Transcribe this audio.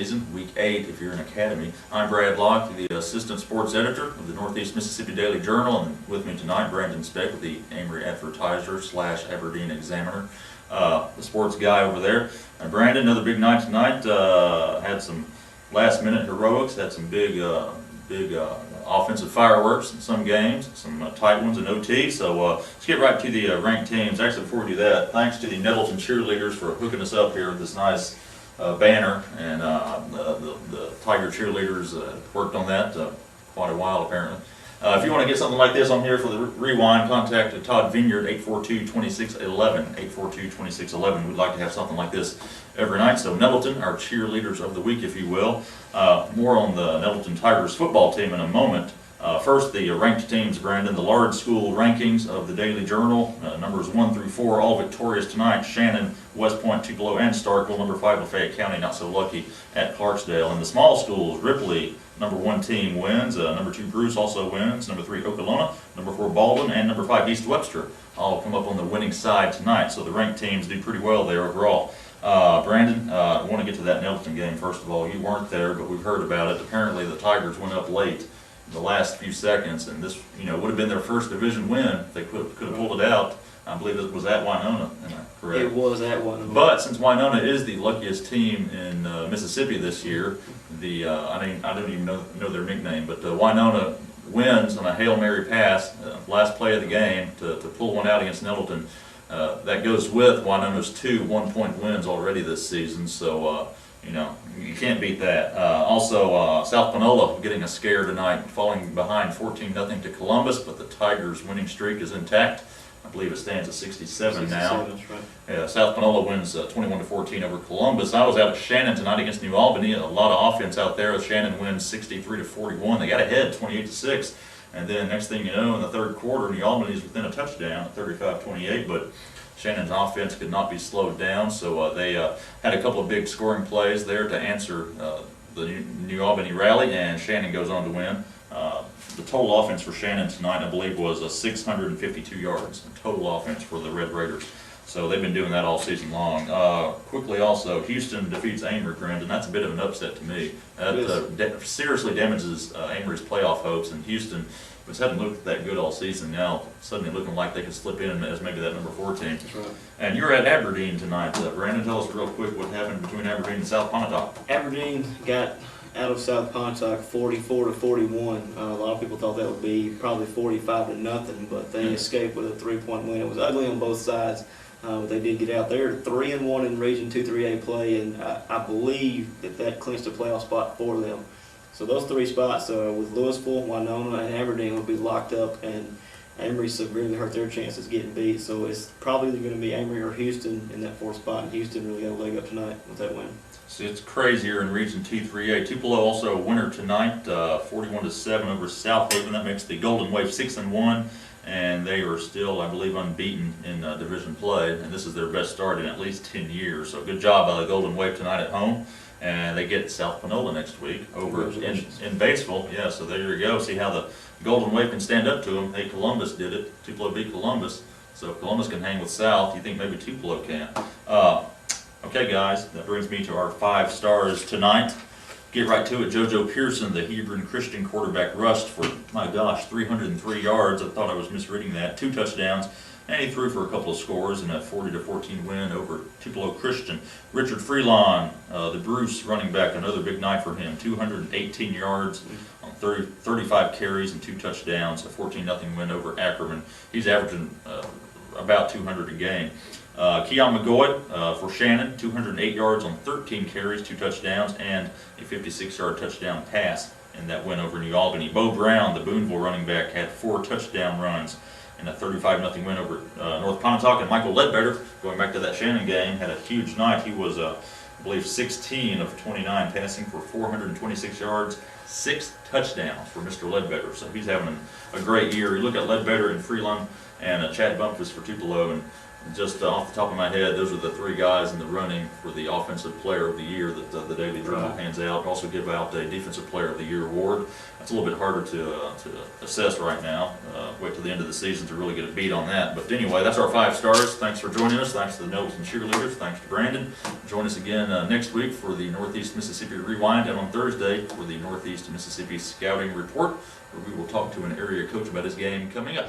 season, Week 8 if you're an academy. I'm Brad Locke, the Assistant Sports Editor of the Northeast Mississippi Daily Journal, and with me tonight, Brandon Speck with the Amory Advertiser / Aberdeen Examiner, the sports guy over there. Brandon, another big night tonight. Had some last-minute heroics, had some big offensive fireworks in some games, some tight ones in OT. So let's get right to the ranked teams. Actually, before we do that, thanks to the Nettleton cheerleaders for hooking us up here with this nice banner, and the Tiger cheerleaders worked on that quite a while apparently. If you want to get something like this on here for the rewind, contact Todd Vineyard, 842-2611, 842-2611. We'd like to have something like this every night. So Nettleton, our cheerleaders of the week, if you will. More on the Nettleton Tigers football team in a moment. First, the ranked teams, Brandon, the large school rankings of the Daily Journal, numbers 1 through 4, all victorious tonight. Shannon, West Point, Tupelo, and Starkville. Number 5, Lafayette County, not so lucky at Clarksdale. And the small schools, Ripley, number 1 team wins. Number 2, Bruce also wins. Number 3, Okolona. Number 4, Baldwin. And number 5, East Webster, all come up on the winning side tonight. So the ranked teams do pretty well there overall. Brandon, I want to get to that Nettleton game first of all. You weren't there, but we've heard about it. Apparently the Tigers went up late in the last few seconds, and this, would have been their first division win if they could have pulled it out. I believe it was at Winona, am I correct? It was at Winona. But since Winona is the luckiest team in Mississippi this year, I don't even know their nickname, but Winona wins on a Hail Mary pass, last play of the game, to pull one out against Nettleton. That goes with Winona's 2 one-point wins already this season, so you can't beat that. Also, South Panola getting a scare tonight, falling behind 14-0 to Columbus, but the Tigers' winning streak is intact. I believe it stands at 67 now. That's right. Yeah, South Panola wins 21-14 over Columbus. I was out at Shannon tonight against New Albany. A lot of offense out there. Shannon wins 63-41. They got ahead 28-6. And then next thing you know, in the third quarter, New Albany's within a touchdown at 35-28. But Shannon's offense could not be slowed down, so they had a couple of big scoring plays there to answer the New Albany rally, and Shannon goes on to win. The total offense for Shannon tonight, I believe, was 652 yards. Total offense for the Red Raiders. So they've been doing that all season long. Quickly also, Houston defeats Amory, Brandon. That's a bit of an upset to me. That seriously damages Amory's playoff hopes, and Houston, which hadn't looked that good all season, now suddenly looking like they could slip in as maybe that number 4 team. That's right. And you're at Aberdeen tonight. Brandon, tell us real quick what happened between Aberdeen and South Pontotoc. Aberdeen got out of South Pontotoc 44-41. A lot of people thought that would be probably 45-0, but they escaped with a 3-point win. It was ugly on both sides, but they did get out there. 3-1 in Region 2-3A play, and I believe that clinched a playoff spot for them. So those 3 spots with Louisville, Winona, and Aberdeen will be locked up, and Amory severely hurt their chances getting beat. So it's probably going to be Amory or Houston in that 4th spot, and Houston really got a leg up tonight with that win. See, it's crazier in Region 2-3A. Tupelo also a winner tonight, 41-7 over South Haven. That makes the Golden Wave 6-1, and they are still, I believe, unbeaten in division play. And this is their best start in at least 10 years. So good job by the Golden Wave tonight at home. And they get South Panola next week over in Batesville. Yeah, so there you go. See how the Golden Wave can stand up to them. Hey, Columbus did it. Tupelo beat Columbus. So if Columbus can hang with South, you think maybe Tupelo can. Okay, guys, that brings me to our 5 stars tonight. Get right to it. JoJo Pearson, the Hebron Christian quarterback, rushed for, my gosh, 303 yards. I thought I was misreading that. 2 touchdowns. And he threw for a couple of scores in a 40-14 win over Tupelo Christian. Richard Freelon, the Bruce running back, another big night for him. 218 yards on 35 carries and 2 touchdowns. A 14-0 win over Ackerman. He's averaging about 200 a game. Keon McGoy for Shannon, 208 yards on 13 carries, 2 touchdowns, and a 56-yard touchdown pass in that win over New Albany. Bo Brown, the Boonville running back, had 4 touchdown runs in a 35-0 win over North Pontotoc. And Michael Ledbetter, going back to that Shannon game, had a huge night. He was, I believe, 16 of 29 passing for 426 yards, 6 touchdowns for Mr. Ledbetter. So he's having a great year. You look at Ledbetter and Freeland and Chad Bumpus for Tupelo, and Just off the top of my head, those are the 3 guys in the running for the Offensive Player of the Year that the Daily Journal hands out. Also give out a Defensive Player of the Year award. That's a little bit harder to assess right now. Wait till the end of the season to really get a beat on that. But anyway, that's our 5 stars. Thanks for joining us. Thanks to the Nobles and cheerleaders. Thanks to Brandon. Join us again next week for the Northeast Mississippi Rewind, and on Thursday for the Northeast Mississippi Scouting Report, where we will talk to an area coach about his game coming up.